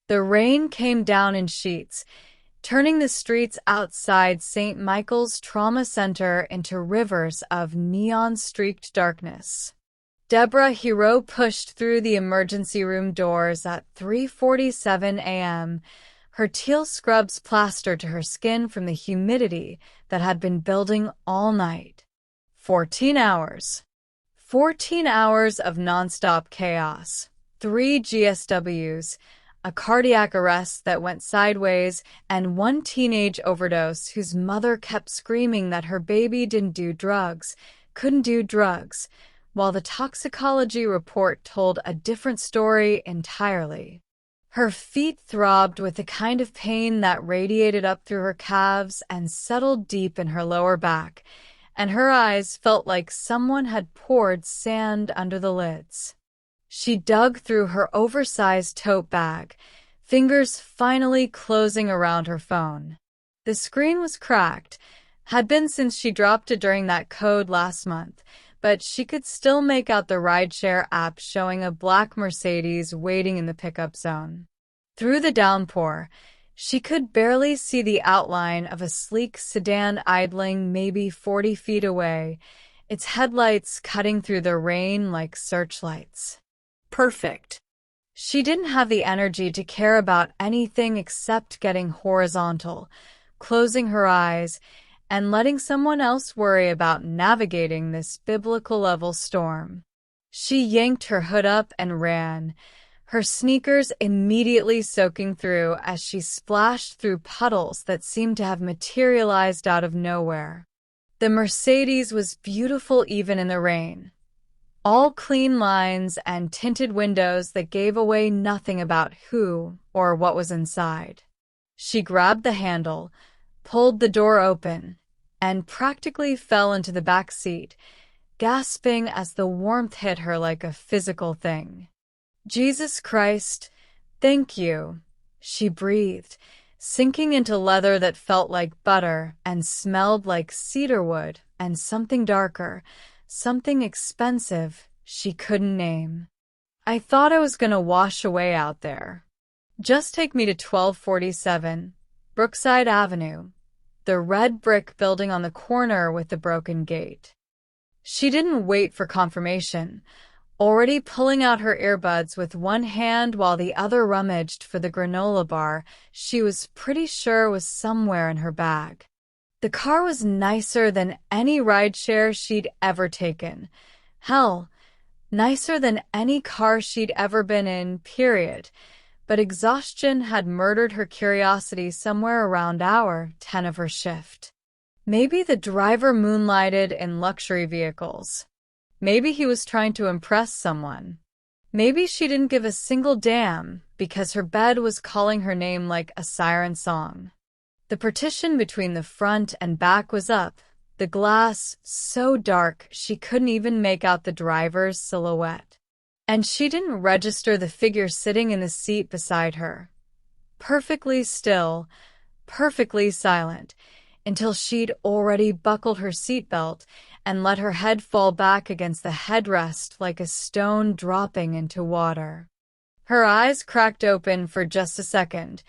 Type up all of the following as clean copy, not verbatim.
The rain came down in sheets, turning the streets outside St. Michael's Trauma Center into rivers of neon-streaked darkness. Deborah Hero pushed through the emergency room doors at 3:47 a.m., her teal scrubs plastered to her skin from the humidity that had been building all night. 14 hours. 14 hours of nonstop chaos. 3 GSWs, a cardiac arrest that went sideways, and one teenage overdose whose mother kept screaming that her baby couldn't do drugs, while the toxicology report told a different story entirely. Her feet throbbed with the kind of pain that radiated up through her calves and settled deep in her lower back, and her eyes felt like someone had poured sand under the lids. She dug through her oversized tote bag, fingers finally closing around her phone. The screen was cracked, had been since she dropped it during that code last month, but she could still make out the rideshare app showing a black Mercedes waiting in the pickup zone. Through the downpour, she could barely see the outline of a sleek sedan idling maybe 40 feet away, its headlights cutting through the rain like searchlights. Perfect. She didn't have the energy to care about anything except getting horizontal, closing her eyes, and letting someone else worry about navigating this biblical-level storm. She yanked her hood up and ran, her sneakers immediately soaking through as she splashed through puddles that seemed to have materialized out of nowhere. The Mercedes was beautiful even in the rain. All clean lines and tinted windows that gave away nothing about who or what was inside. She grabbed the handle, pulled the door open, and practically fell into the back seat, gasping as the warmth hit her like a physical thing. Jesus Christ, thank you, she breathed, sinking into leather that felt like butter and smelled like cedarwood and something darker, something expensive she couldn't name. I thought I was gonna wash away out there. Just take me to 1247 Brookside Avenue, the red brick building on the corner with the broken gate. She didn't wait for confirmation, already pulling out her earbuds with one hand while the other rummaged for the granola bar she was pretty sure was somewhere in her bag. The car was nicer than any rideshare she'd ever taken. Hell, nicer than any car she'd ever been in, period. But exhaustion had murdered her curiosity somewhere around hour 10 of her shift. Maybe the driver moonlighted in luxury vehicles. Maybe he was trying to impress someone. Maybe she didn't give a single damn because her bed was calling her name like a siren song. The partition between the front and back was up, the glass so dark she couldn't even make out the driver's silhouette. And she didn't register the figure sitting in the seat beside her. Perfectly still, perfectly silent, until she'd already buckled her seatbelt and let her head fall back against the headrest like a stone dropping into water. Her eyes cracked open for just a second,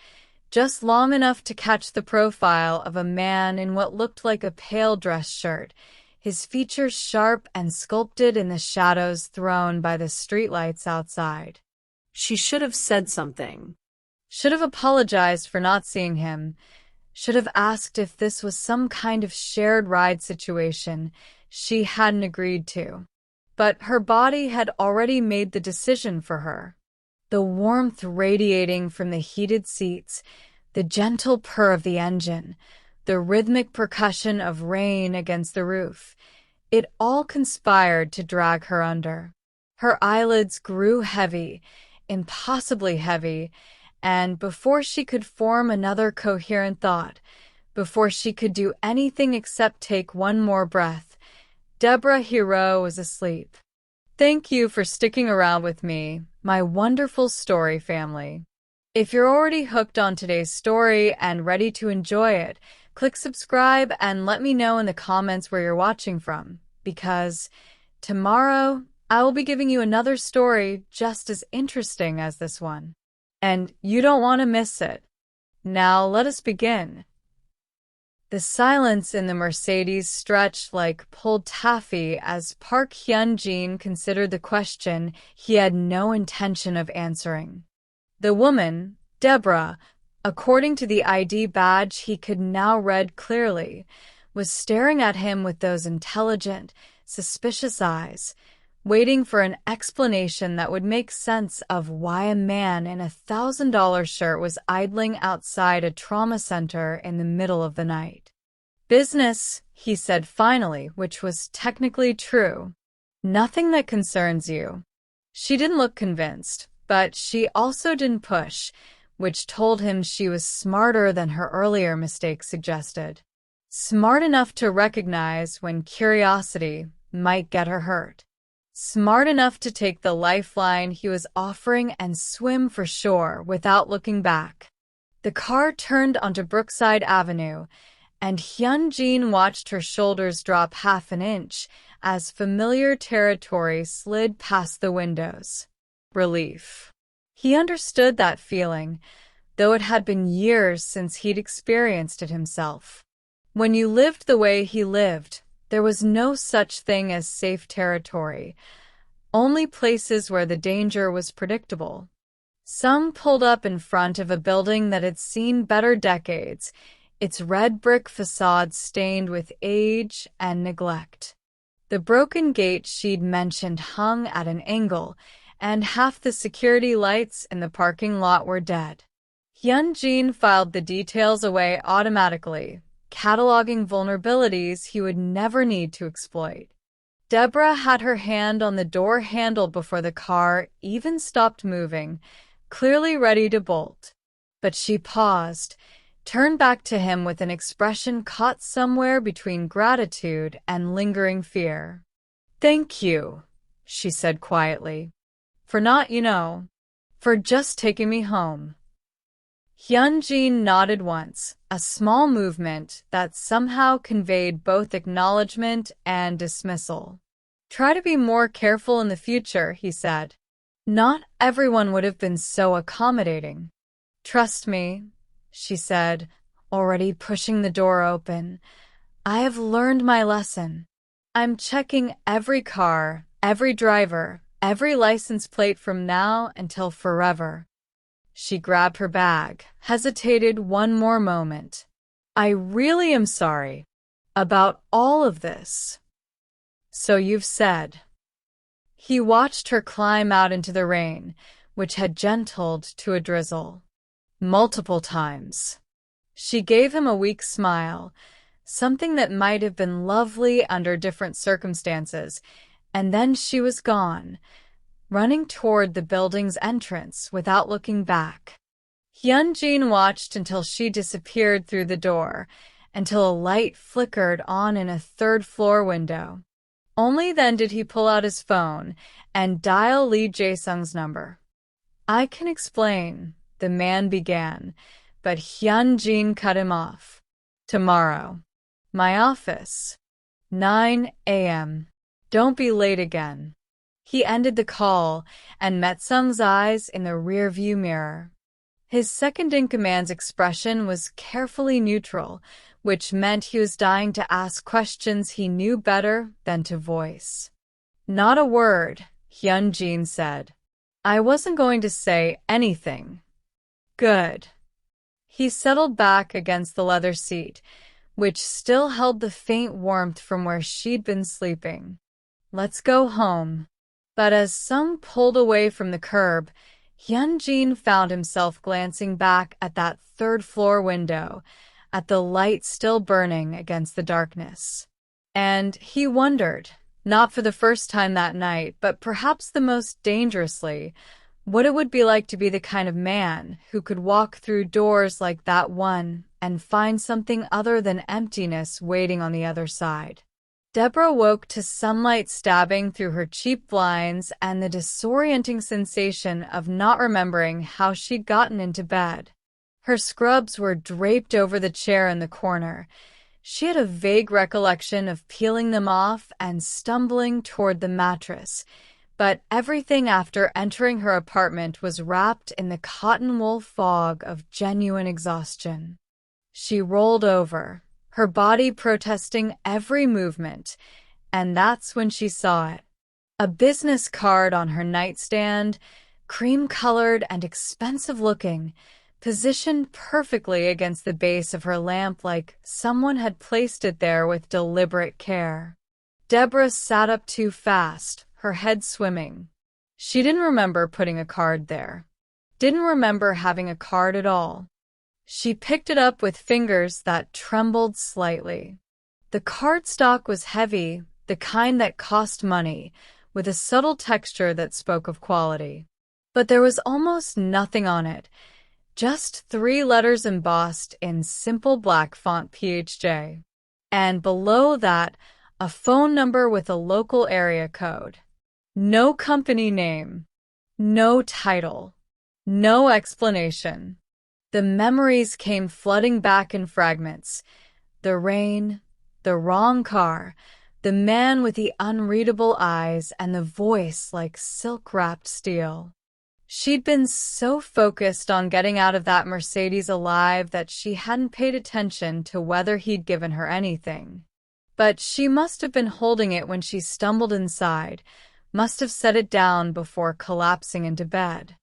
just long enough to catch the profile of a man in what looked like a pale dress shirt, his features sharp and sculpted in the shadows thrown by the streetlights outside. She should have said something. Should have apologized for not seeing him. Should have asked if this was some kind of shared ride situation she hadn't agreed to. But her body had already made the decision for her. The warmth radiating from the heated seats, the gentle purr of the engine, the rhythmic percussion of rain against the roof, it all conspired to drag her under. Her eyelids grew heavy, impossibly heavy, and before she could form another coherent thought, before she could do anything except take one more breath, Deborah Hero was asleep. Thank you for sticking around with me, my wonderful story family. If you're already hooked on today's story and ready to enjoy it, click subscribe and let me know in the comments where you're watching from, because tomorrow I will be giving you another story just as interesting as this one. and you don't want to miss it. Now let us begin. The silence in the Mercedes stretched like pulled taffy as Park Hyun-jin considered the question he had no intention of answering. The woman, Deborah, according to the ID badge he could now read clearly, was staring at him with those intelligent, suspicious eyes, waiting for an explanation that would make sense of why a man in $1,000 shirt was idling outside a trauma center in the middle of the night. Business, he said finally, which was technically true. Nothing that concerns you. She didn't look convinced, but she also didn't push, which told him she was smarter than her earlier mistake suggested. Smart enough to recognize when curiosity might get her hurt. Smart enough to take the lifeline he was offering and swim for shore without looking back. The car turned onto Brookside Avenue, and Hyun-jin watched her shoulders drop half an inch as familiar territory slid past the windows. Relief. He understood that feeling, though it had been years since he'd experienced it himself. When you lived the way he lived, there was no such thing as safe territory, only places where the danger was predictable. Some pulled up in front of a building that had seen better decades, its red brick facade stained with age and neglect. The broken gate she'd mentioned hung at an angle, and half the security lights in the parking lot were dead. Hyun-jin filed the details away automatically, cataloging vulnerabilities he would never need to exploit. Deborah had her hand on the door handle before the car even stopped moving, clearly ready to bolt. But she paused, turned back to him with an expression caught somewhere between gratitude and lingering fear. "Thank you," she said quietly. "For for just taking me home." Hyun-jin nodded once, a small movement that somehow conveyed both acknowledgement and dismissal. "Try to be more careful in the future," he said. "Not everyone would have been so accommodating." "Trust me," she said, already pushing the door open. "I have learned my lesson. I'm checking every car, every driver, every license plate from now until forever." She grabbed her bag, hesitated one more moment. "I really am sorry about all of this." "So you've said." He watched her climb out into the rain, which had gentled to a drizzle. "Multiple times." She gave him a weak smile, something that might have been lovely under different circumstances, and then she was gone, running toward the building's entrance without looking back. Hyun-jin watched until she disappeared through the door, until a light flickered on in a third-floor window. Only then did he pull out his phone and dial Lee Jae-sung's number. "I can explain," the man began, but Hyun-jin cut him off. "Tomorrow. My office. 9 a.m. Don't be late again." He ended the call and met Sung's eyes in the rearview mirror. His second-in-command's expression was carefully neutral, which meant he was dying to ask questions he knew better than to voice. "Not a word," Hyun-jin said. "I wasn't going to say anything." "Good." He settled back against the leather seat, which still held the faint warmth from where she'd been sleeping. "Let's go home." But as Sung pulled away from the curb, Hyun-jin found himself glancing back at that third-floor window, at the light still burning against the darkness. And he wondered, not for the first time that night, but perhaps the most dangerously, what it would be like to be the kind of man who could walk through doors like that one and find something other than emptiness waiting on the other side. Deborah woke to sunlight stabbing through her cheap blinds and the disorienting sensation of not remembering how she'd gotten into bed. Her scrubs were draped over the chair in the corner. She had a vague recollection of peeling them off and stumbling toward the mattress, But everything after entering her apartment was wrapped in the cotton wool fog of genuine exhaustion. She rolled over, her body protesting every movement, and that's when she saw it. A business card on her nightstand, cream-colored and expensive-looking, positioned perfectly against the base of her lamp like someone had placed it there with deliberate care. Deborah sat up too fast, her head swimming. She didn't remember putting a card there. Didn't remember having a card at all. She picked it up with fingers that trembled slightly. The cardstock was heavy, the kind that cost money, with a subtle texture that spoke of quality. But there was almost nothing on it, just 3 letters embossed in simple black font PHJ. And below that, a phone number with a local area code. No company name, no title, no explanation. The memories came flooding back in fragments. The rain, the wrong car, the man with the unreadable eyes, and the voice like silk-wrapped steel. She'd been so focused on getting out of that Mercedes alive that she hadn't paid attention to whether he'd given her anything. But she must have been holding it when she stumbled inside, must have set it down before collapsing into bed.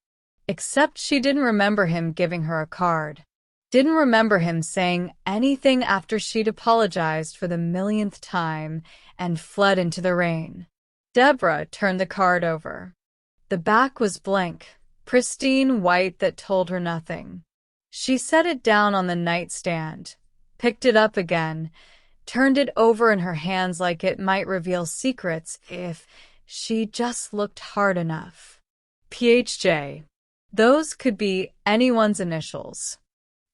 Except she didn't remember him giving her a card. Didn't remember him saying anything after she'd apologized for the millionth time and fled into the rain. Deborah turned the card over. The back was blank, pristine white that told her nothing. She set it down on the nightstand, picked it up again, turned it over in her hands like it might reveal secrets if she just looked hard enough. PHJ. Those could be anyone's initials.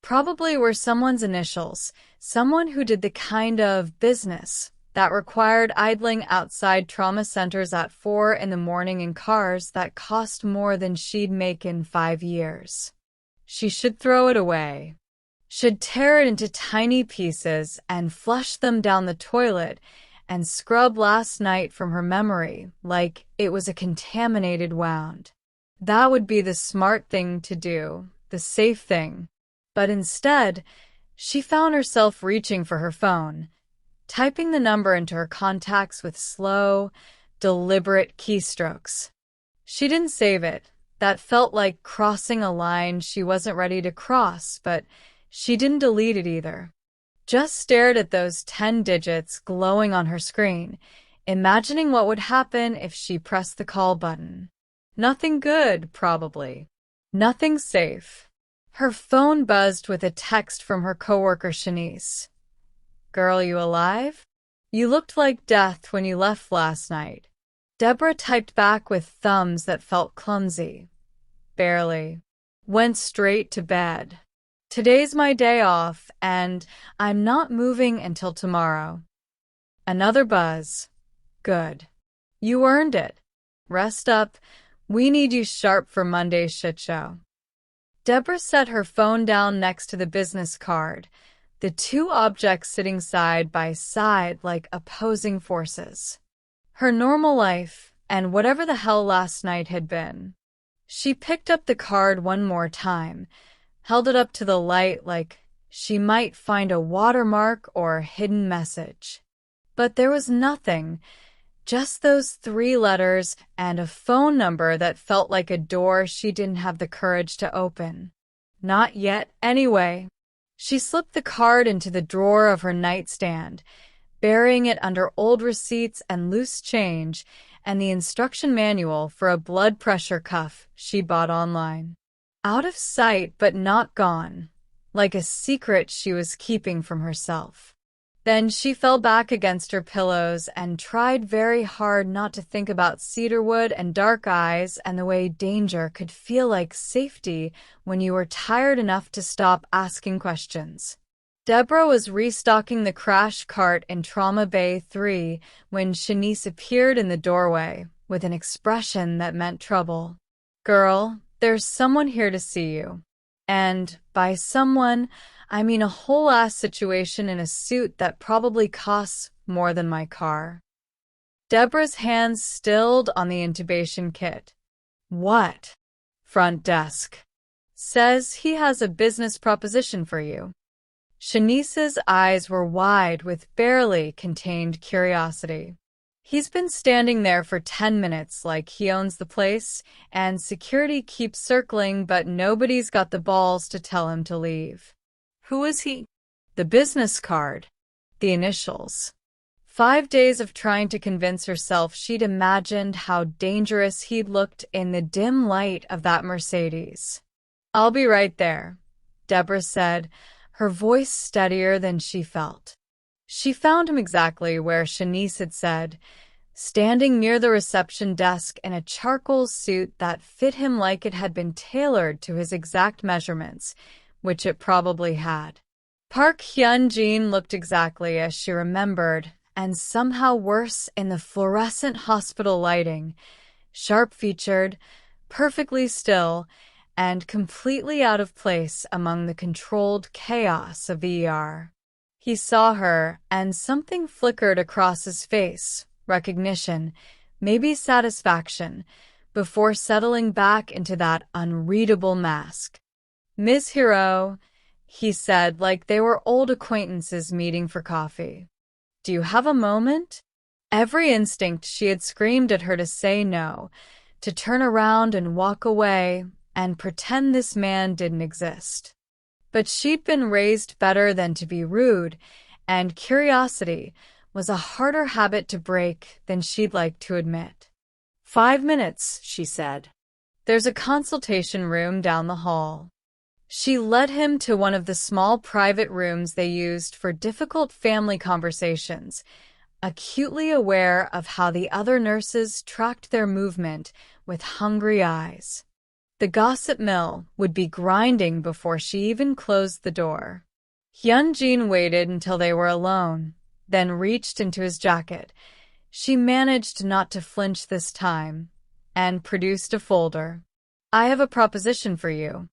Probably were someone's initials, someone who did the kind of business that required idling outside trauma centers at 4 in the morning in cars that cost more than she'd make in 5 years. She should throw it away. Should tear it into tiny pieces and flush them down the toilet and scrub last night from her memory like it was a contaminated wound. That would be the smart thing to do, the safe thing. But instead, she found herself reaching for her phone, typing the number into her contacts with slow, deliberate keystrokes. She didn't save it. That felt like crossing a line she wasn't ready to cross, but she didn't delete it either. Just stared at those 10 digits glowing on her screen, imagining what would happen if she pressed the call button. Nothing good, probably. Nothing safe. Her phone buzzed with a text from her coworker Shanice. "Girl, you alive? You looked like death when you left last night." Deborah typed back with thumbs that felt clumsy. "Barely. Went straight to bed. Today's my day off, and I'm not moving until tomorrow." Another buzz. "Good. You earned it. Rest up. We need you sharp for Monday's shit show." Deborah set her phone down next to the business card, the 2 objects sitting side by side like opposing forces. Her normal life, and whatever the hell last night had been. She picked up the card one more time, held it up to the light like she might find a watermark or hidden message. But there was nothing. Just those 3 letters and a phone number that felt like a door she didn't have the courage to open. Not yet, anyway. She slipped the card into the drawer of her nightstand, burying it under old receipts and loose change and the instruction manual for a blood pressure cuff she'd bought online. Out of sight but not gone, like a secret she was keeping from herself. Then she fell back against her pillows and tried very hard not to think about cedarwood and dark eyes and the way danger could feel like safety when you were tired enough to stop asking questions. Deborah was restocking the crash cart in Trauma Bay 3 when Shanice appeared in the doorway with an expression that meant trouble. "Girl, there's someone here to see you." And by someone, I mean a whole-ass situation in a suit that probably costs more than my car. Deborah's hands stilled on the intubation kit. What? Front desk. Says he has a business proposition for you. Shanice's eyes were wide with barely contained curiosity. He's been standing there for 10 minutes like he owns the place, and security keeps circling, but nobody's got the balls to tell him to leave. Who is he? The business card. The initials. 5 days of trying to convince herself she'd imagined how dangerous he'd looked in the dim light of that Mercedes. I'll be right there, Deborah said, her voice steadier than she felt. She found him exactly where Shanice had said, standing near the reception desk in a charcoal suit that fit him like it had been tailored to his exact measurements, which it probably had. Park Hyun-jin looked exactly as she remembered, and somehow worse in the fluorescent hospital lighting, sharp-featured, perfectly still, and completely out of place among the controlled chaos of the ER. He saw her, and something flickered across his face, recognition, maybe satisfaction, before settling back into that unreadable mask. Ms. Hiro, he said like they were old acquaintances meeting for coffee. Do you have a moment? Every instinct she had screamed at her to say no, to turn around and walk away and pretend this man didn't exist. But she'd been raised better than to be rude, and curiosity was a harder habit to break than she'd like to admit. 5 minutes, she said. There's a consultation room down the hall. She led him to one of the small private rooms they used for difficult family conversations, acutely aware of how the other nurses tracked their movement with hungry eyes. The gossip mill would be grinding before she even closed the door. Hyun-jin waited until they were alone, then reached into his jacket. She managed not to flinch this time, and produced a folder. I have a proposition for you.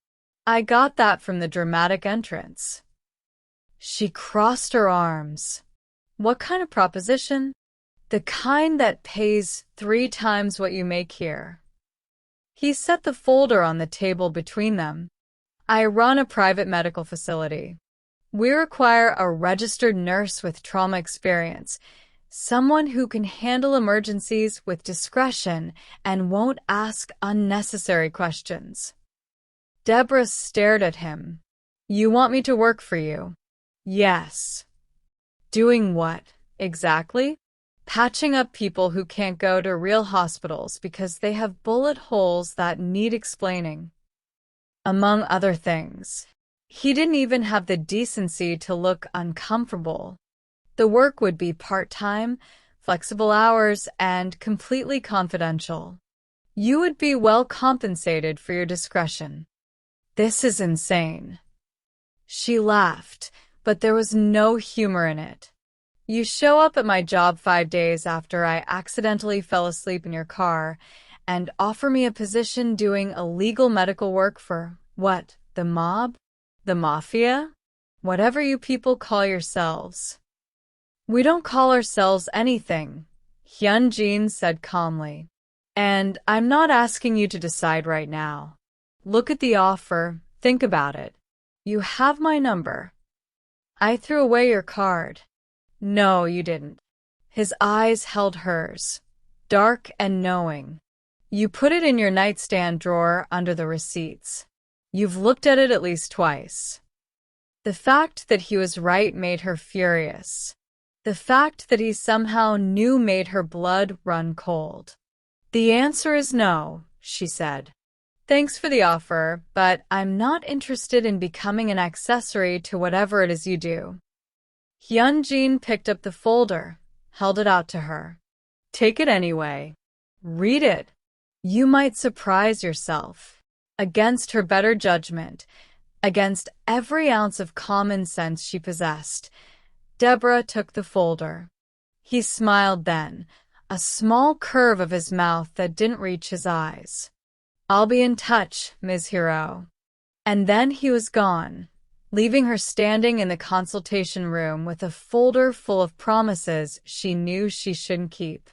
I got that from the dramatic entrance. She crossed her arms. What kind of proposition? The kind that pays 3 times what you make here. He set the folder on the table between them. I run a private medical facility. We require a registered nurse with trauma experience, someone who can handle emergencies with discretion and won't ask unnecessary questions. Deborah stared at him. You want me to work for you? Yes. Doing what, exactly? Patching up people who can't go to real hospitals because they have bullet holes that need explaining. Among other things. He didn't even have the decency to look uncomfortable. The work would be part-time, flexible hours, and completely confidential. You would be well compensated for your discretion. This is insane. She laughed, but there was no humor in it. You show up at my job 5 days after I accidentally fell asleep in your car and offer me a position doing illegal medical work for, what, the mob? The Mafia? Whatever you people call yourselves. We don't call ourselves anything, Hyun-jin said calmly. And I'm not asking you to decide right now. Look at the offer, think about it. You have my number. I threw away your card. No, you didn't. His eyes held hers, dark and knowing. You put it in your nightstand drawer under the receipts. You've looked at it at least twice. The fact that he was right made her furious. The fact that he somehow knew made her blood run cold. The answer is no, she said. Thanks for the offer, but I'm not interested in becoming an accessory to whatever it is you do. Hyun-jin picked up the folder, held it out to her. Take it anyway. Read it. You might surprise yourself. Against her better judgment, against every ounce of common sense she possessed, Deborah took the folder. He smiled then, a small curve of his mouth that didn't reach his eyes. I'll be in touch, Ms. Hiro. And then he was gone, leaving her standing in the consultation room with a folder full of promises she knew she shouldn't keep.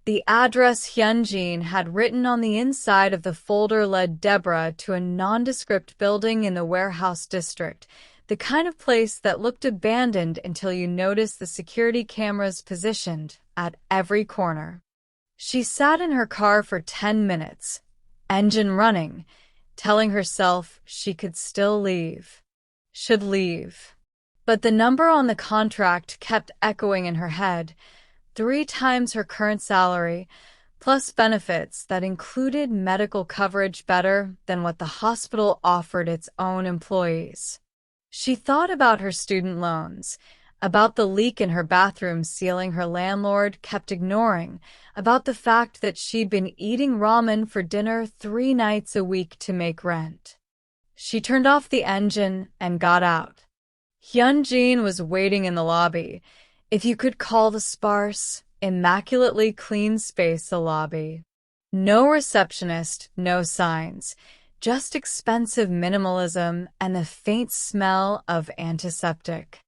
The address Hyunjin had written on the inside of the folder led Deborah to a nondescript building in the warehouse district, the kind of place that looked abandoned until you noticed the security cameras positioned at every corner. She sat in her car for 10 minutes, engine running, telling herself she could still leave. Should leave. But the number on the contract kept echoing in her head, 3 times her current salary, plus benefits that included medical coverage better than what the hospital offered its own employees. She thought about her student loans, about the leak in her bathroom ceiling her landlord kept ignoring, about the fact that she'd been eating ramen for dinner 3 nights a week to make rent. She turned off the engine and got out. Hyunjin was waiting in the lobby, if you could call the sparse, immaculately clean space a lobby. No receptionist, no signs, just expensive minimalism and the faint smell of antiseptic.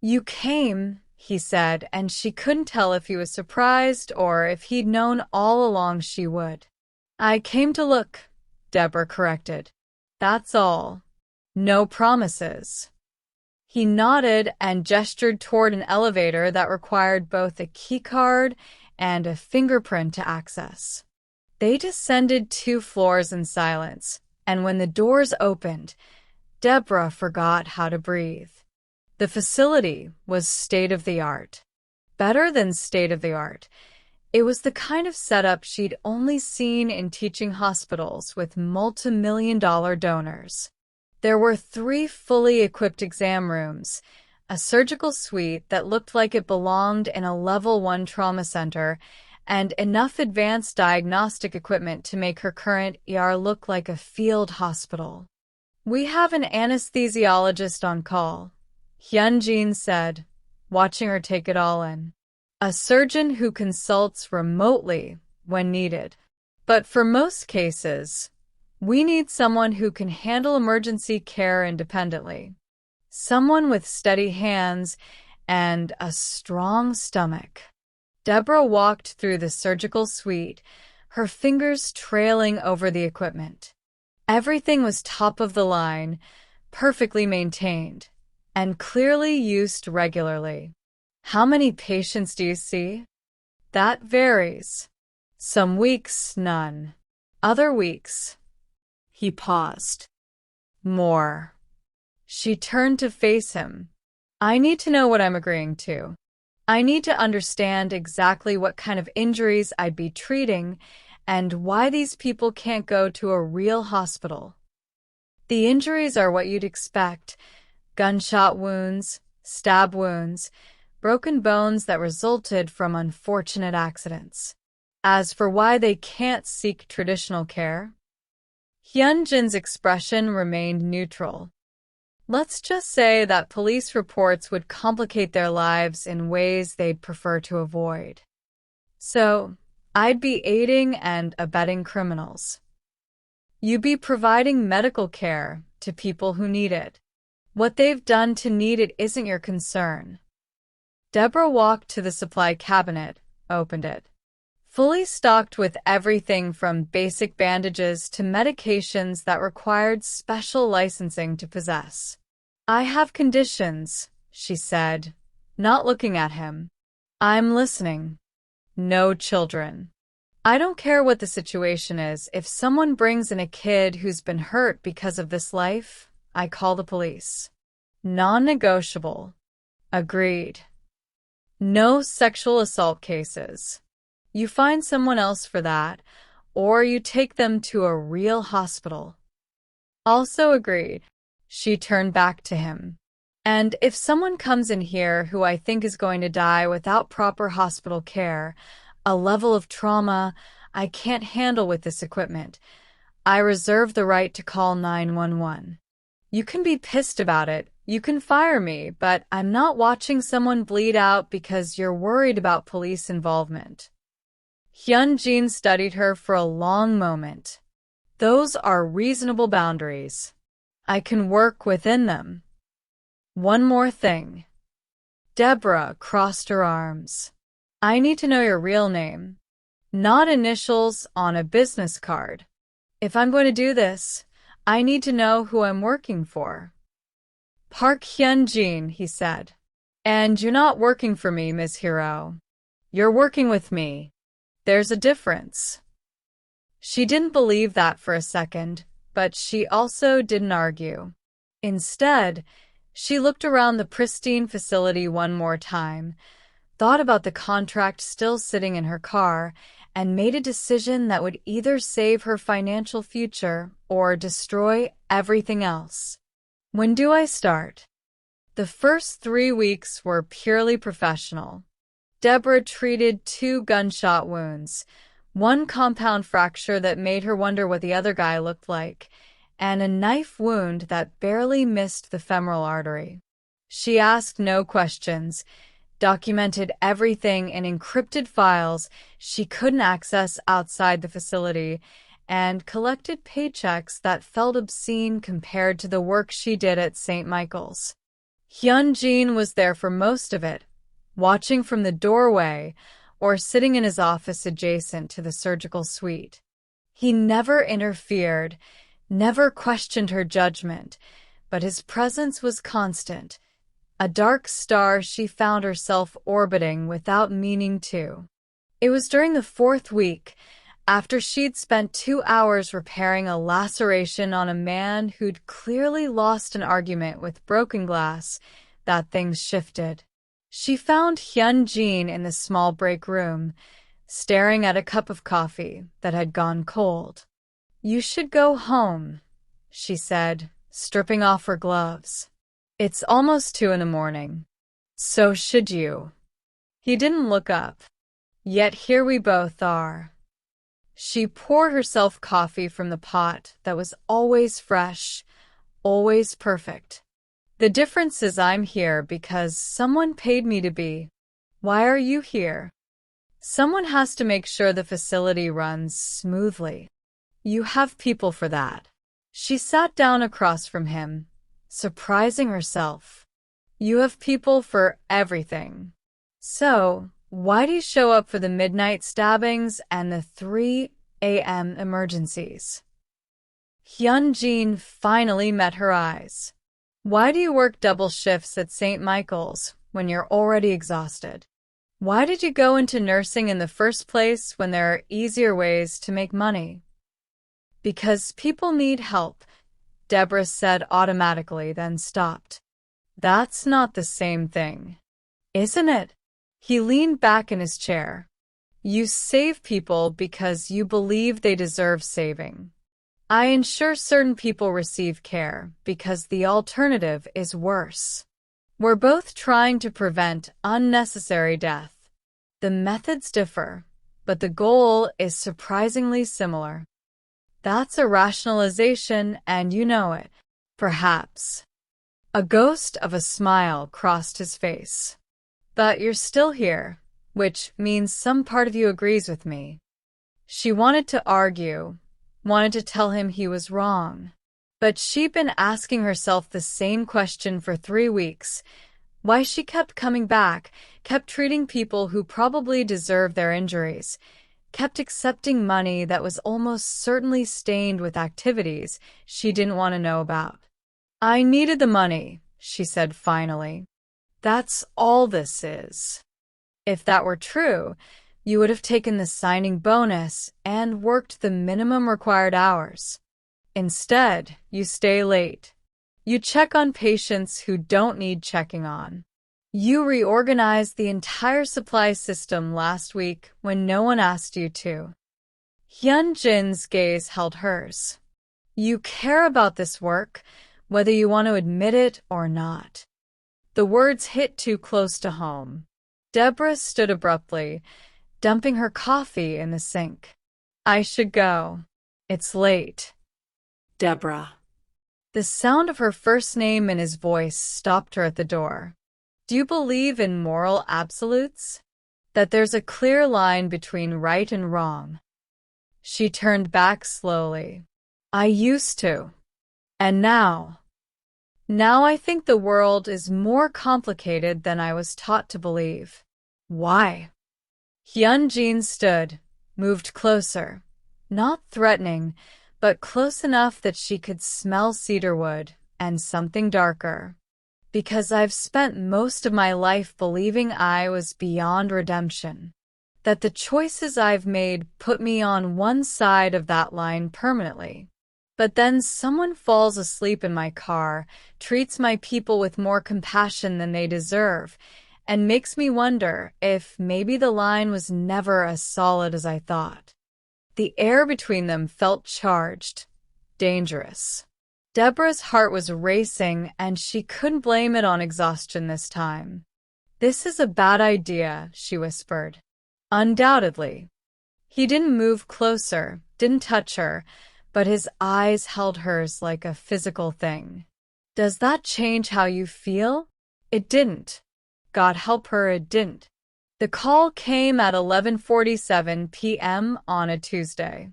"You came," he said, and she couldn't tell if he was surprised or if he'd known all along she would. "I came to look," Deborah corrected. "That's all. No promises." He nodded and gestured toward an elevator that required both a keycard and a fingerprint to access. They descended 2 floors in silence, and when the doors opened, Deborah forgot how to breathe. The facility was state-of-the-art. Better than state-of-the-art. It was the kind of setup she'd only seen in teaching hospitals with multi-million-dollar donors. There were 3 fully equipped exam rooms, a surgical suite that looked like it belonged in a level 1 trauma center, and enough advanced diagnostic equipment to make her current ER look like a field hospital. "We have an anesthesiologist on call," Hyunjin said, watching her take it all in. "A surgeon who consults remotely when needed. But for most cases, we need someone who can handle emergency care independently. Someone with steady hands and a strong stomach." Deborah walked through the surgical suite, her fingers trailing over the equipment. Everything was top of the line, perfectly maintained, and clearly used regularly. "How many patients do you see?" "That varies. Some weeks, none. Other weeks." He paused. "More." She turned to face him. "I need to know what I'm agreeing to. I need to understand exactly what kind of injuries I'd be treating and why these people can't go to a real hospital." "The injuries are what you'd expect. Gunshot wounds, stab wounds, broken bones that resulted from unfortunate accidents. As for why they can't seek traditional care," Hyunjin's expression remained neutral. "Let's just say that police reports would complicate their lives in ways they'd prefer to avoid. So, I'd be aiding and abetting criminals. You'd be providing medical care to people who need it. What they've done to need it isn't your concern." Deborah walked to the supply cabinet, opened it. Fully stocked with everything from basic bandages to medications that required special licensing to possess. "I have conditions," she said, not looking at him. "I'm listening. No children. I don't care what the situation is. If someone brings in a kid who's been hurt because of this life, I call the police. Non-negotiable." "Agreed. No sexual assault cases. You find someone else for that, or you take them to a real hospital." "Also agreed." She turned back to him. "And if someone comes in here who I think is going to die without proper hospital care, a level of trauma I can't handle with this equipment, I reserve the right to call 911. You can be pissed about it, you can fire me, but I'm not watching someone bleed out because you're worried about police involvement." Hyunjin studied her for a long moment. "Those are reasonable boundaries. I can work within them. One more thing." Deborah crossed her arms. "I need to know your real name." not initials on a business card. If I'm going to do this, I need to know who I'm working for. Park Hyun-jin, he said. And you're not working for me, Ms. Hiro. You're working with me. There's a difference. She didn't believe that for a second, but she also didn't argue. Instead, she looked around the pristine facility one more time, thought about the contract still sitting in her car, and made a decision that would either save her financial future or destroy everything else. When do I start? The first 3 weeks were purely professional. Deborah treated 2 gunshot wounds, one compound fracture that made her wonder what the other guy looked like, and a knife wound that barely missed the femoral artery. She asked no questions, documented everything in encrypted files she couldn't access outside the facility, and collected paychecks that felt obscene compared to the work she did at St. Michael's. Hyun-jin was there for most of it, watching from the doorway or sitting in his office adjacent to the surgical suite. He never interfered, never questioned her judgment, but his presence was constant, a dark star she found herself orbiting without meaning to. It was during the 4th week, after she'd spent 2 hours repairing a laceration on a man who'd clearly lost an argument with broken glass, that things shifted. She found Hyun-jin in the small break room, staring at a cup of coffee that had gone cold. "You should go home," she said, stripping off her gloves. "It's almost 2 in the morning. So should you." He didn't look up. Yet here we both are. She poured herself coffee from the pot that was always fresh, always perfect. "The difference is I'm here because someone paid me to be. Why are you here? Someone has to make sure the facility runs smoothly. You have people for that." She sat down across from him, surprising herself. "You have people for everything. So, why do you show up for the midnight stabbings and the 3 a.m. emergencies?" Hyun-jin finally met her eyes. "Why do you work double shifts at St. Michael's when you're already exhausted? Why did you go into nursing in the first place when there are easier ways to make money?" "Because people need help," Deborah said automatically, then stopped. "That's not the same thing, isn't it?" He leaned back in his chair. "You save people because you believe they deserve saving. I ensure certain people receive care because the alternative is worse. We're both trying to prevent unnecessary death. The methods differ, but the goal is surprisingly similar." "That's a rationalization, and you know it. Perhaps." A ghost of a smile crossed his face. "But you're still here, which means some part of you agrees with me." She wanted to argue, wanted to tell him he was wrong. But she'd been asking herself the same question for 3 weeks. Why she kept coming back, kept treating people who probably deserved their injuries, kept accepting money that was almost certainly stained with activities she didn't want to know about. "I needed the money," she said finally. "That's all this is. If that were true, you would have taken the signing bonus and worked the minimum required hours. Instead, you stay late. You check on patients who don't need checking on. You reorganized the entire supply system last week when no one asked you to." Hyun-jin's gaze held hers. "You care about this work, whether you want to admit it or not." The words hit too close to home. Deborah stood abruptly, dumping her coffee in the sink. "I should go. It's late." "Deborah." The sound of her first name in his voice stopped her at the door. "Do you believe in moral absolutes? That there's a clear line between right and wrong?" She turned back slowly. "I used to. And now I think the world is more complicated than I was taught to believe." "Why?" Hyun-jin stood, moved closer, not threatening, but close enough that she could smell cedarwood and something darker. Because I've spent most of my life believing I was beyond redemption, that the choices I've made put me on one side of that line permanently. But then someone falls asleep in my car, treats my people with more compassion than they deserve, and makes me wonder if maybe the line was never as solid as I thought. The air between them felt charged, dangerous. Deborah's heart was racing, and she couldn't blame it on exhaustion this time. "This is a bad idea," she whispered. "Undoubtedly." He didn't move closer, didn't touch her, but his eyes held hers like a physical thing. "Does that change how you feel?" It didn't. God help her, it didn't. The call came at 11:47 p.m. on a Tuesday.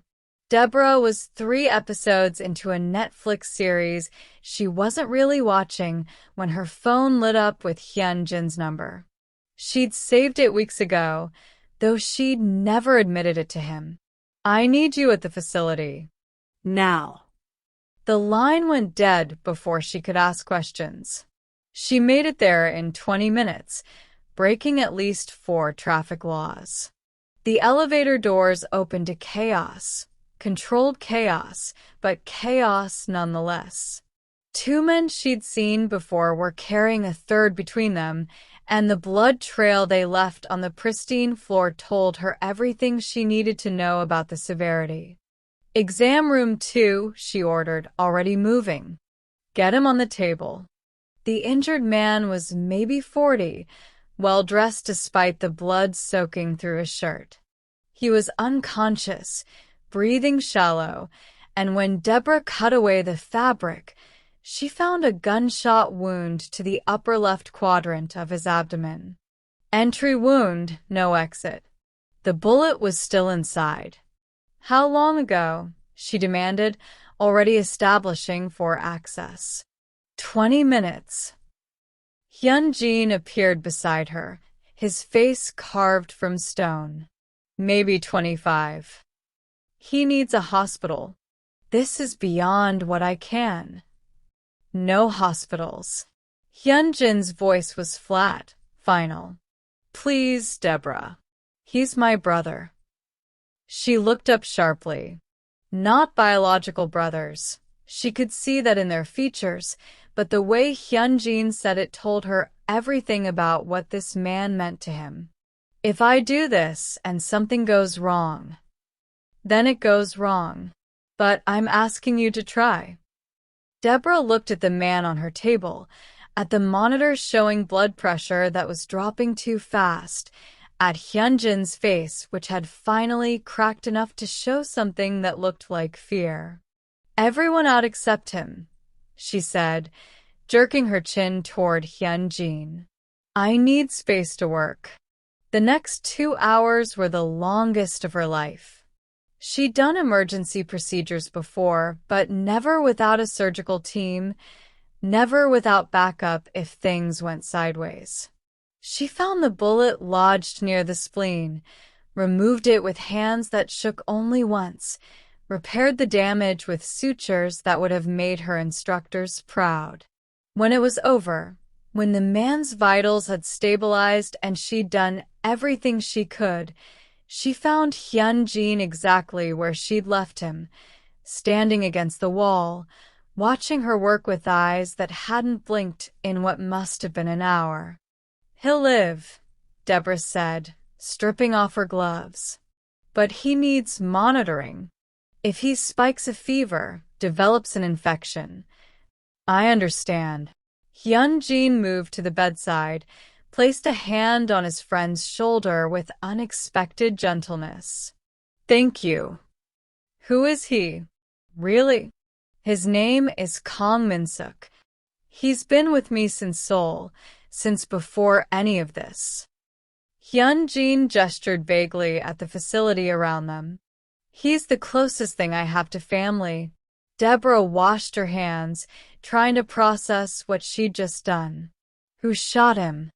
Deborah was 3 episodes into a Netflix series she wasn't really watching when her phone lit up with Hyunjin's number. She'd saved it weeks ago, though she'd never admitted it to him. "I need you at the facility." Now. The line went dead before she could ask questions. She made it there in 20 minutes, breaking at least 4 traffic laws. The elevator doors opened to chaos. Controlled chaos, but chaos nonetheless. 2 men she'd seen before were carrying a third between them, and the blood trail they left on the pristine floor told her everything she needed to know about the severity. "Exam room 2, she ordered, already moving. "Get him on the table." The injured man was maybe 40, well-dressed despite the blood soaking through his shirt. He was unconscious, breathing shallow, and when Deborah cut away the fabric, she found a gunshot wound to the upper left quadrant of his abdomen. Entry wound, no exit. The bullet was still inside. "How long ago?" she demanded, already establishing for access. 20 minutes. Hyunjin appeared beside her, his face carved from stone. "Maybe 25. He needs a hospital." "This is beyond what I can." "No hospitals." Hyunjin's voice was flat, final. "Please, Deborah. He's my brother." She looked up sharply. Not biological brothers. She could see that in their features, but the way Hyunjin said it told her everything about what this man meant to him. "If I do this and something goes wrong, then it goes wrong. But I'm asking you to try." Deborah looked at the man on her table, at the monitor showing blood pressure that was dropping too fast, at Hyunjin's face, which had finally cracked enough to show something that looked like fear. "Everyone out except him," she said, jerking her chin toward Hyunjin. "I need space to work." The next 2 hours were the longest of her life. She'd done emergency procedures before, but never without a surgical team, never without backup if things went sideways. She found the bullet lodged near the spleen, removed it with hands that shook only once, repaired the damage with sutures that would have made her instructors proud. When it was over, when the man's vitals had stabilized and she'd done everything she could, she found Hyunjin exactly where she'd left him, standing against the wall, watching her work with eyes that hadn't blinked in what must have been an hour. "He'll live," Deborah said, stripping off her gloves. "But he needs monitoring. If he spikes a fever, develops an infection." "I understand." Hyunjin moved to the bedside, placed a hand on his friend's shoulder with unexpected gentleness. "Thank you." "Who is he?" "Really?" "His name is Kong Min-suk. He's been with me since Seoul, since before any of this." Hyunjin gestured vaguely at the facility around them. "He's the closest thing I have to family." Deborah washed her hands, trying to process what she'd just done. "Who shot him?"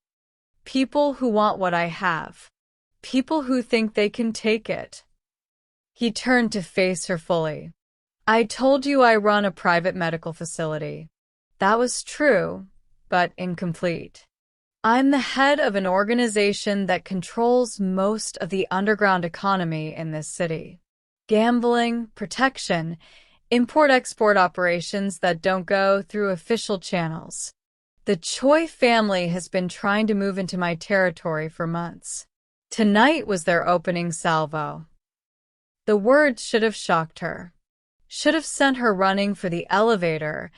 "People who want what I have. People who think they can take it." He turned to face her fully. I told you I run a private medical facility. That was true, but incomplete. I'm the head of an organization that controls most of the underground economy in this city. Gambling, protection, import-export operations that don't go through official channels. The Choi family has been trying to move into my territory for months. Tonight was their opening salvo. The words should have shocked her. Should have sent her running for the elevator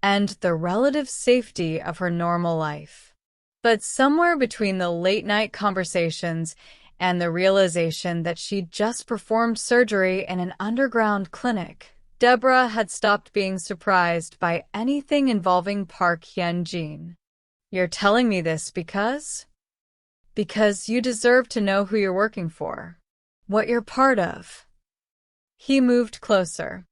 and the relative safety of her normal life. But somewhere between the late-night conversations and the realization that she'd just performed surgery in an underground clinic, Deborah had stopped being surprised by anything involving Park Hyun-jin. You're telling me this because? Because you deserve to know who you're working for. What you're part of. He moved closer.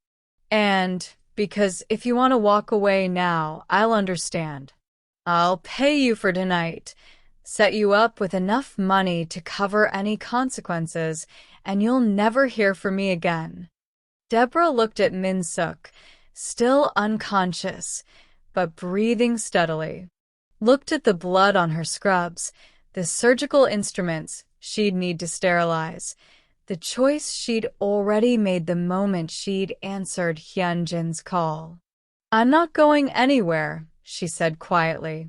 And because if you want to walk away now, I'll understand. I'll pay you for tonight, set you up with enough money to cover any consequences, and you'll never hear from me again. Deborah looked at Min-suk, still unconscious, but breathing steadily. Looked at the blood on her scrubs, the surgical instruments she'd need to sterilize, the choice she'd already made the moment she'd answered Hyunjin's call. I'm not going anywhere, she said quietly.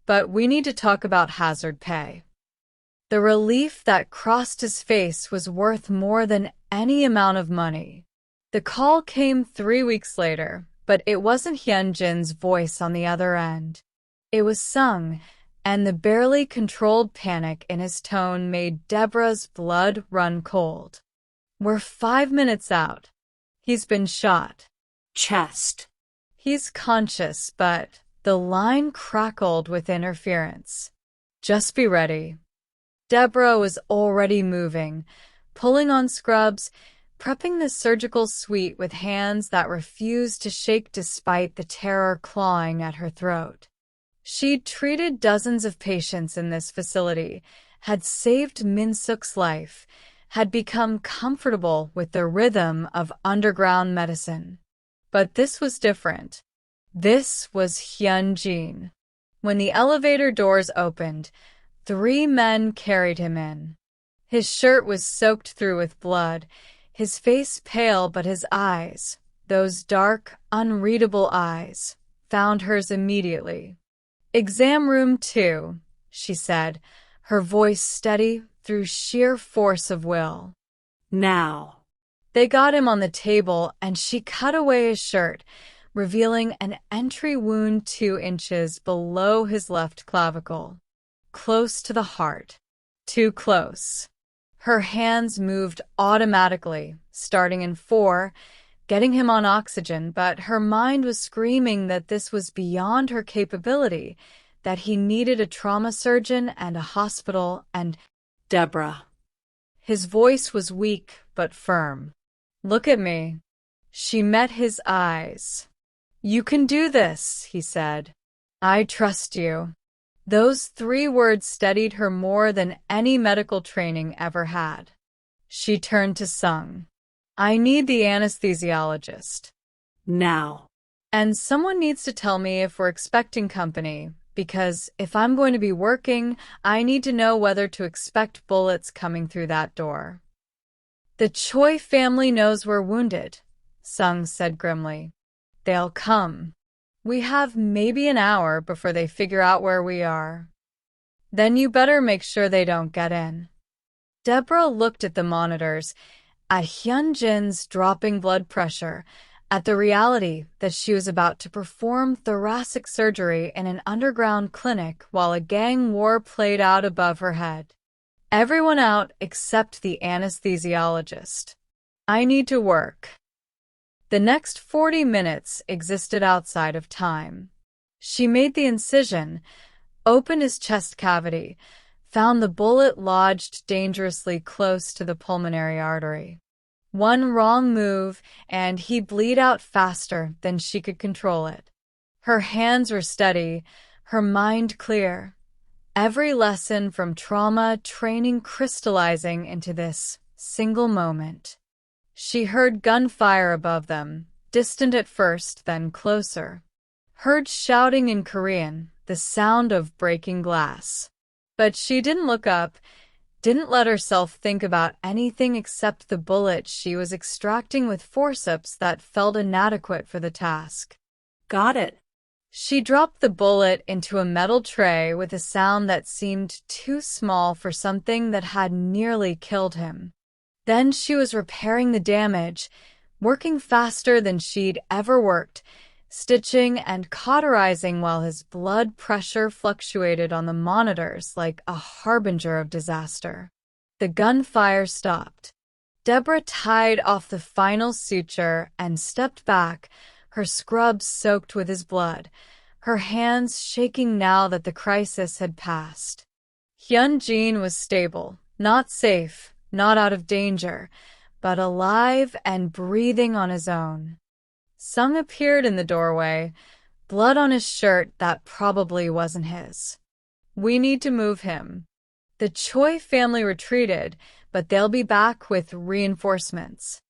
But we need to talk about hazard pay. The relief that crossed his face was worth more than any amount of money. The call came 3 weeks later, but it wasn't Hyunjin's voice on the other end. It was Sung, and the barely controlled panic in his tone made Deborah's blood run cold. We're 5 minutes out. He's been shot. Chest. He's conscious, but the line crackled with interference. Just be ready. Deborah was already moving, pulling on scrubs, prepping the surgical suite with hands that refused to shake despite the terror clawing at her throat. She'd treated dozens of patients in this facility, had saved Min-suk's life, had become comfortable with the rhythm of underground medicine. But this was different. This was Hyun-jin. When the elevator doors opened, 3 men carried him in. His shirt was soaked through with blood, his face pale, but his eyes, those dark, unreadable eyes, found hers immediately. Exam room 2, she said, her voice steady through sheer force of will. Now. They got him on the table, and she cut away his shirt, revealing an entry wound 2 inches below his left clavicle. Close to the heart. Too close. Her hands moved automatically, starting in 4, getting him on oxygen, but her mind was screaming that this was beyond her capability, that he needed a trauma surgeon and a hospital and… Deborah. His voice was weak but firm. Look at me. She met his eyes. You can do this, he said. I trust you. Those 3 words steadied her more than any medical training ever had. She turned to Sung. I need the anesthesiologist. Now. And someone needs to tell me if we're expecting company, because if I'm going to be working, I need to know whether to expect bullets coming through that door. The Choi family knows we're wounded, Sung said grimly. They'll come. We have maybe an hour before they figure out where we are. Then you better make sure they don't get in. Deborah looked at the monitors, at Hyunjin's dropping blood pressure, at the reality that she was about to perform thoracic surgery in an underground clinic while a gang war played out above her head. Everyone out except the anesthesiologist. I need to work. The next 40 minutes existed outside of time. She made the incision, opened his chest cavity, found the bullet lodged dangerously close to the pulmonary artery. One wrong move, and he'd bleed out faster than she could control it. Her hands were steady, her mind clear. Every lesson from trauma training crystallizing into this single moment. She heard gunfire above them, distant at first, then closer. Heard shouting in Korean, the sound of breaking glass. But she didn't look up, didn't let herself think about anything except the bullet she was extracting with forceps that felt inadequate for the task. Got it. She dropped the bullet into a metal tray with a sound that seemed too small for something that had nearly killed him. Then she was repairing the damage, working faster than she'd ever worked, stitching and cauterizing while his blood pressure fluctuated on the monitors like a harbinger of disaster. The gunfire stopped. Deborah tied off the final suture and stepped back, her scrubs soaked with his blood, her hands shaking now that the crisis had passed. Hyun-jin was stable, not safe, not out of danger, but alive and breathing on his own. Sung appeared in the doorway, blood on his shirt that probably wasn't his. We need to move him. The Choi family retreated, but they'll be back with reinforcements.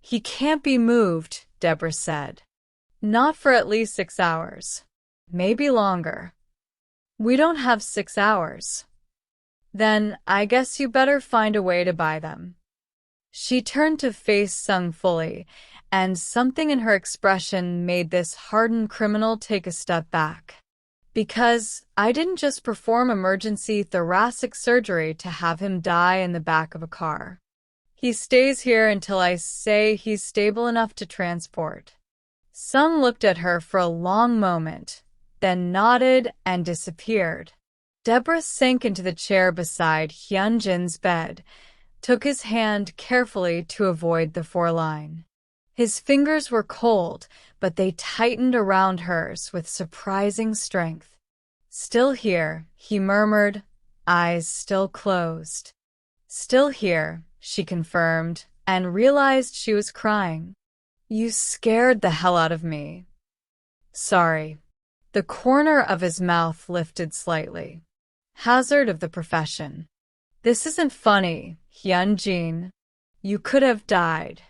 He can't be moved, Deborah said. Not for at least 6 hours. Maybe longer. We don't have 6 hours. Then I guess you better find a way to buy them. She turned to face Sung fully, and something in her expression made this hardened criminal take a step back. Because I didn't just perform emergency thoracic surgery to have him die in the back of a car. He stays here until I say he's stable enough to transport. Sung looked at her for a long moment, then nodded and disappeared. Deborah sank into the chair beside Hyun-jin's bed, took his hand carefully to avoid the foreline. His fingers were cold, but they tightened around hers with surprising strength. Still here, he murmured, eyes still closed. Still here, she confirmed, and realized she was crying. You scared the hell out of me. Sorry. The corner of his mouth lifted slightly. Hazard of the profession. This isn't funny, Hyun-jin. You could have died.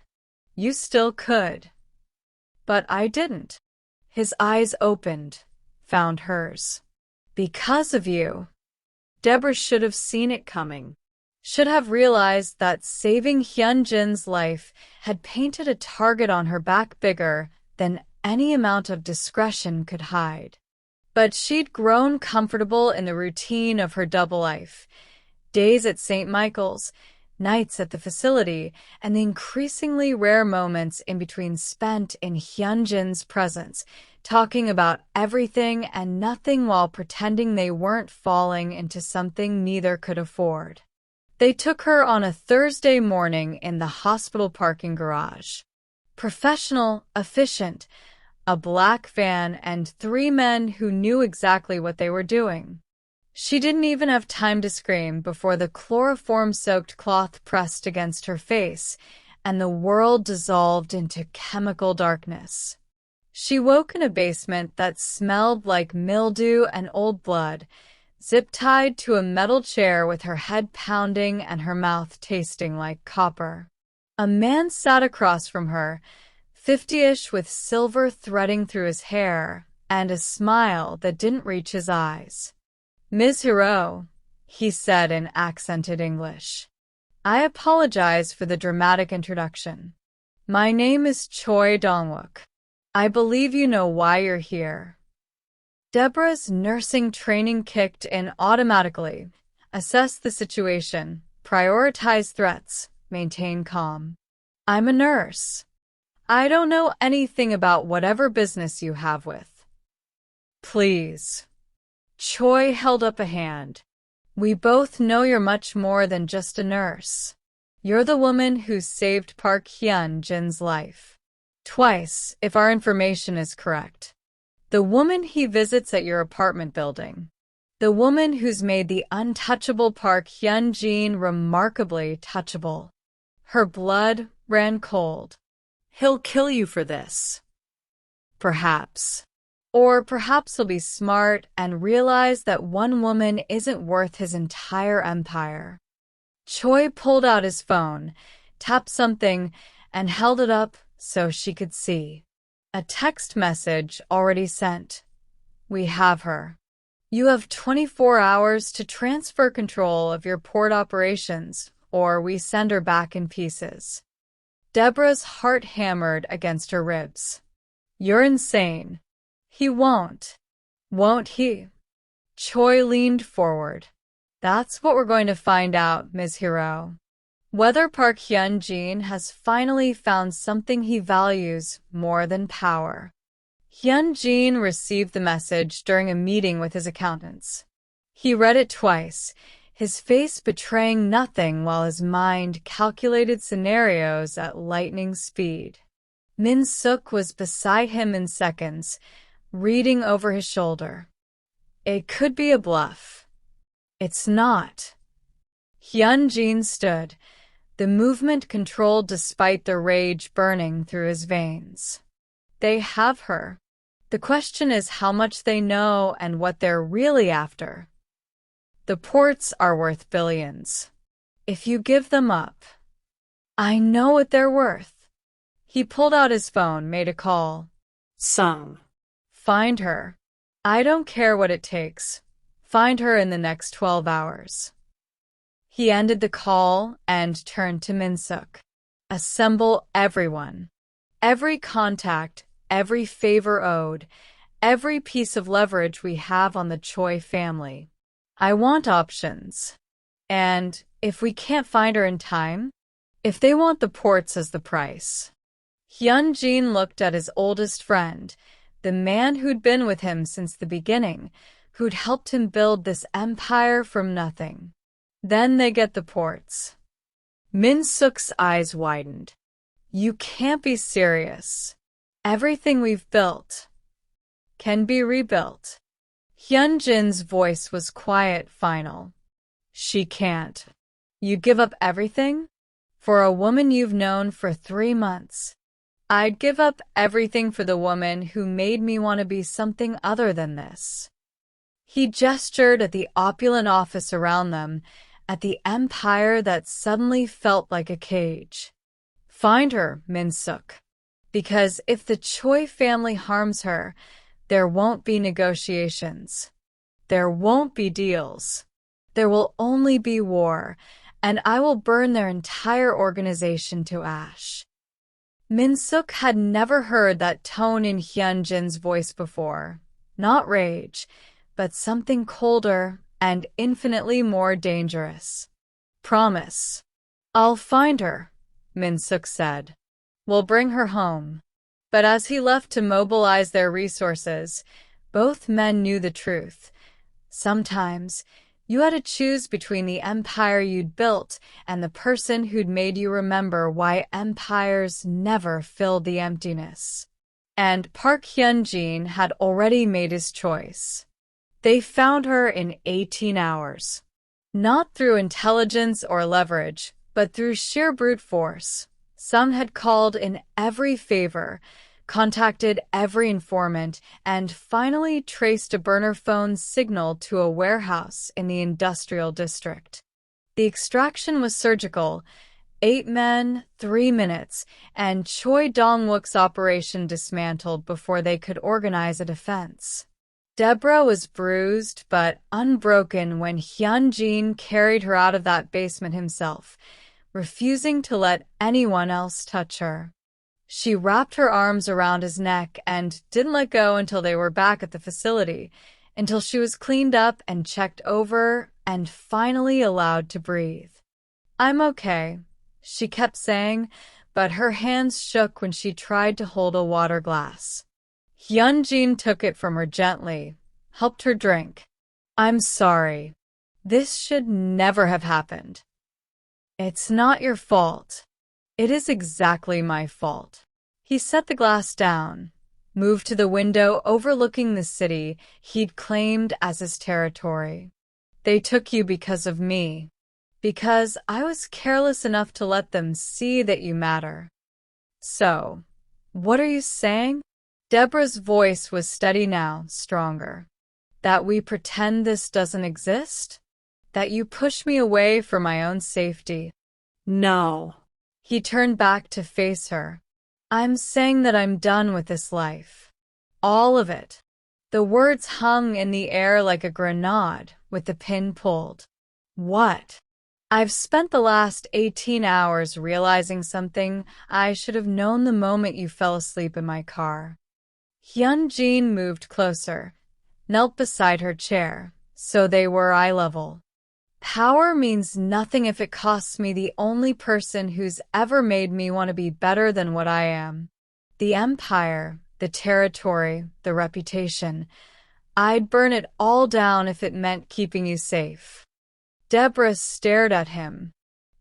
You still could. But I didn't. His eyes opened, found hers. Because of you. Deborah should have seen it coming. Should have realized that saving Hyun-jin's life had painted a target on her back bigger than any amount of discretion could hide. But she'd grown comfortable in the routine of her double life. Days at St. Michael's, nights at the facility, and the increasingly rare moments in between spent in Hyun-jin's presence, talking about everything and nothing while pretending they weren't falling into something neither could afford. They took her on a Thursday morning in the hospital parking garage. Professional, efficient, a black van and 3 men who knew exactly what they were doing. She didn't even have time to scream before the chloroform-soaked cloth pressed against her face, and the world dissolved into chemical darkness. She woke in a basement that smelled like mildew and old blood, zip-tied to a metal chair with her head pounding and her mouth tasting like copper. A man sat across from her, 50-ish, with silver threading through his hair and a smile that didn't reach his eyes. Ms. Hiro, he said in accented English. I apologize for the dramatic introduction. My name is Choi Dongwook. I believe you know why you're here. Deborah's nursing training kicked in automatically. Assess the situation, prioritize threats, maintain calm. I'm a nurse. I don't know anything about whatever business you have with. Please. Choi held up a hand. We both know you're much more than just a nurse. You're the woman who saved Park Hyun-jin's life. Twice, if our information is correct. The woman he visits at your apartment building. The woman who's made the untouchable Park Hyun-jin remarkably touchable. Her blood ran cold. He'll kill you for this. Perhaps. Or perhaps he'll be smart and realize that one woman isn't worth his entire empire. Choi pulled out his phone, tapped something, and held it up so she could see. A text message already sent. We have her. You have 24 hours to transfer control of your port operations, or we send her back in pieces. Deborah's heart hammered against her ribs. You're insane. He won't. Won't he? Choi leaned forward. That's what we're going to find out, Ms. Hiro. Whether Park Hyun-jin has finally found something he values more than power. Hyun-jin received the message during a meeting with his accountants. He read it twice, his face betraying nothing while his mind calculated scenarios at lightning speed. Min-suk was beside him in seconds, reading over his shoulder. It could be a bluff. It's not. Hyun-jin stood, the movement controlled despite the rage burning through his veins. They have her. The question is how much they know and what they're really after. The ports are worth billions. If you give them up, I know what they're worth. He pulled out his phone, made a call. Sung. Find her. I don't care what it takes. Find her in the next 12 hours. He ended the call and turned to Min-suk. Assemble everyone. Every contact, every favor owed, every piece of leverage we have on the Choi family. I want options. And if we can't find her in time, if they want the ports as the price. Hyun-jin looked at his oldest friend, the man who'd been with him since the beginning, who'd helped him build this empire from nothing. Then they get the ports. Min-suk's eyes widened. You can't be serious. Everything we've built can be rebuilt. Hyun-jin's voice was quiet, final. She can't. You give up everything? For a woman you've known for 3 months. I'd give up everything for the woman who made me want to be something other than this. He gestured at the opulent office around them, at the empire that suddenly felt like a cage. Find her, Min-suk. Because if the Choi family harms her, there won't be negotiations. There won't be deals. There will only be war, and I will burn their entire organization to ash. Min-suk had never heard that tone in Hyun-jin's voice before. Not rage, but something colder and infinitely more dangerous. Promise. I'll find her, Min-suk said. We'll bring her home. But as he left to mobilize their resources, both men knew the truth. Sometimes, you had to choose between the empire you'd built and the person who'd made you remember why empires never filled the emptiness. And Park Hyun-jin had already made his choice. They found her in 18 hours. Not through intelligence or leverage, but through sheer brute force. Some had called in every favor, contacted every informant, and finally traced a burner phone signal to a warehouse in the industrial district. The extraction was surgical. 8 men, 3 minutes, and Choi Dong-wook's operation dismantled before they could organize a defense. Deborah was bruised but unbroken when Hyun-jin carried her out of that basement himself, refusing to let anyone else touch her. She wrapped her arms around his neck and didn't let go until they were back at the facility, until she was cleaned up and checked over and finally allowed to breathe. I'm okay, she kept saying, but her hands shook when she tried to hold a water glass. Hyun-jin took it from her gently, helped her drink. I'm sorry. This should never have happened. It's not your fault. It is exactly my fault. He set the glass down, moved to the window overlooking the city he'd claimed as his territory. They took you because of me. Because I was careless enough to let them see that you matter. So, what are you saying? Deborah's voice was steady now, stronger. That we pretend this doesn't exist? That you push me away for my own safety? No. He turned back to face her. I'm saying that I'm done with this life. All of it. The words hung in the air like a grenade with the pin pulled. What? I've spent the last 18 hours realizing something I should have known the moment you fell asleep in my car. Hyunjin moved closer, knelt beside her chair, so they were eye level. Power means nothing if it costs me the only person who's ever made me want to be better than what I am. The empire, the territory, the reputation. I'd burn it all down if it meant keeping you safe. Deborah stared at him.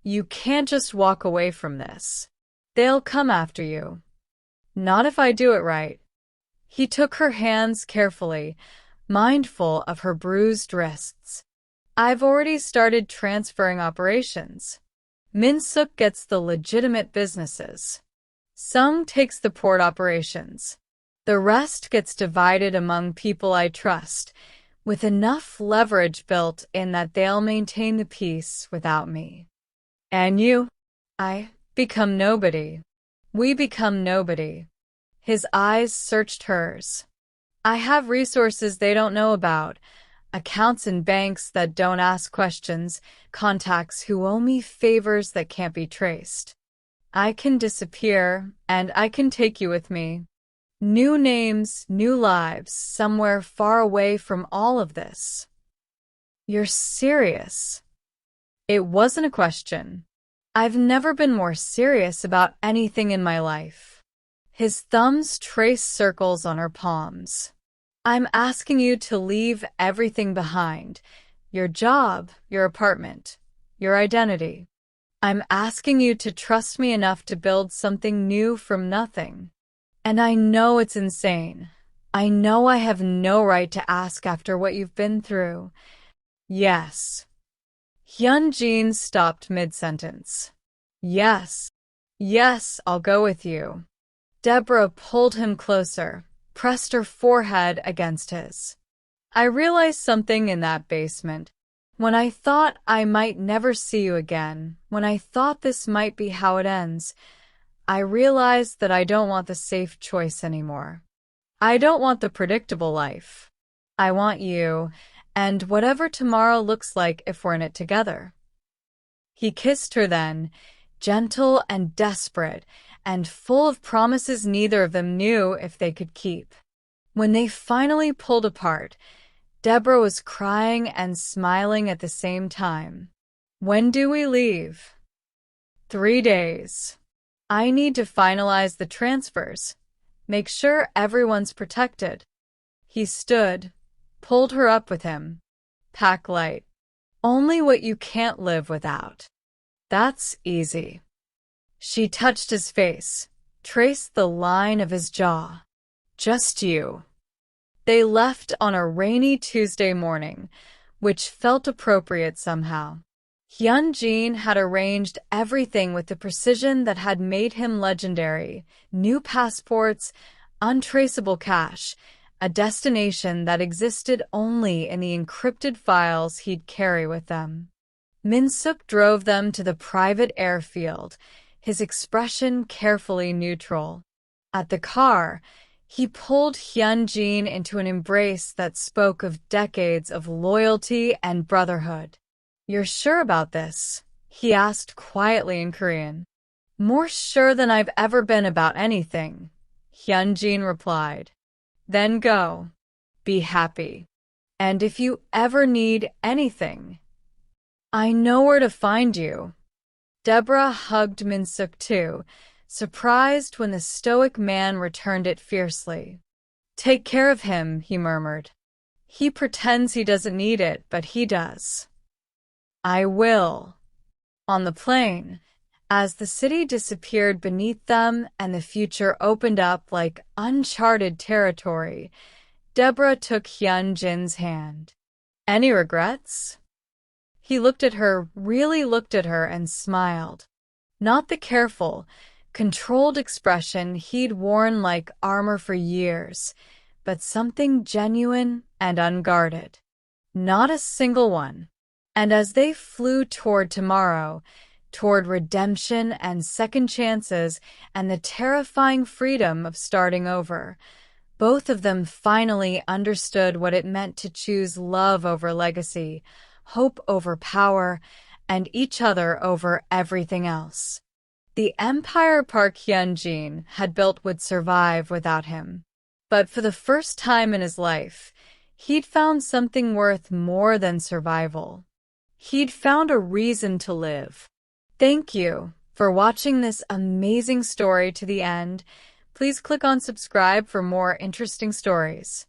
You can't just walk away from this. They'll come after you. Not if I do it right. He took her hands carefully, mindful of her bruised wrists. I've already started transferring operations. Min-suk gets the legitimate businesses. Sung takes the port operations. The rest gets divided among people I trust, with enough leverage built in that they'll maintain the peace without me. And you? I become nobody. We become nobody. His eyes searched hers. I have resources they don't know about, accounts in banks that don't ask questions, contacts who owe me favors that can't be traced. I can disappear, and I can take you with me. New names, new lives, somewhere far away from all of this. You're serious? It wasn't a question. I've never been more serious about anything in my life. His thumbs traced circles on her palms. I'm asking you to leave everything behind. Your job, your apartment, your identity. I'm asking you to trust me enough to build something new from nothing. And I know it's insane. I know I have no right to ask after what you've been through. Yes. Hyunjin stopped mid-sentence. Yes. Yes, I'll go with you. Deborah pulled him closer, pressed her forehead against his. I realized something in that basement. When I thought I might never see you again, when I thought this might be how it ends, I realized that I don't want the safe choice anymore. I don't want the predictable life. I want you, and whatever tomorrow looks like if we're in it together. He kissed her then, gentle and desperate, and full of promises neither of them knew if they could keep. When they finally pulled apart, Deborah was crying and smiling at the same time. When do we leave? 3 days. I need to finalize the transfers. Make sure everyone's protected. He stood, pulled her up with him. Pack light. Only what you can't live without. That's easy. She touched his face, traced the line of his jaw. Just you. They left on a rainy Tuesday morning, which felt appropriate somehow. Hyunjin had arranged everything with the precision that had made him legendary. New passports, untraceable cash, a destination that existed only in the encrypted files he'd carry with them. Min-suk drove them to the private airfield, his expression carefully neutral. At the car, he pulled Hyunjin into an embrace that spoke of decades of loyalty and brotherhood. You're sure about this? He asked quietly in Korean. More sure than I've ever been about anything, Hyunjin replied. Then go. Be happy. And if you ever need anything, I know where to find you. Deborah hugged Min-suk too, surprised when the stoic man returned it fiercely. Take care of him, he murmured. He pretends he doesn't need it, but he does. I will. On the plane, as the city disappeared beneath them and the future opened up like uncharted territory, Deborah took Hyunjin's hand. Any regrets? He looked at her, really looked at her, and smiled. Not the careful, controlled expression he'd worn like armor for years, but something genuine and unguarded. Not a single one. And as they flew toward tomorrow, toward redemption and second chances and the terrifying freedom of starting over. Both of them finally understood what it meant to choose love over legacy, hope over power, and each other over everything else. The empire Park Hyun-jin had built would survive without him. But for the first time in his life, he'd found something worth more than survival. He'd found a reason to live. Thank you for watching this amazing story to the end. Please click on subscribe for more interesting stories.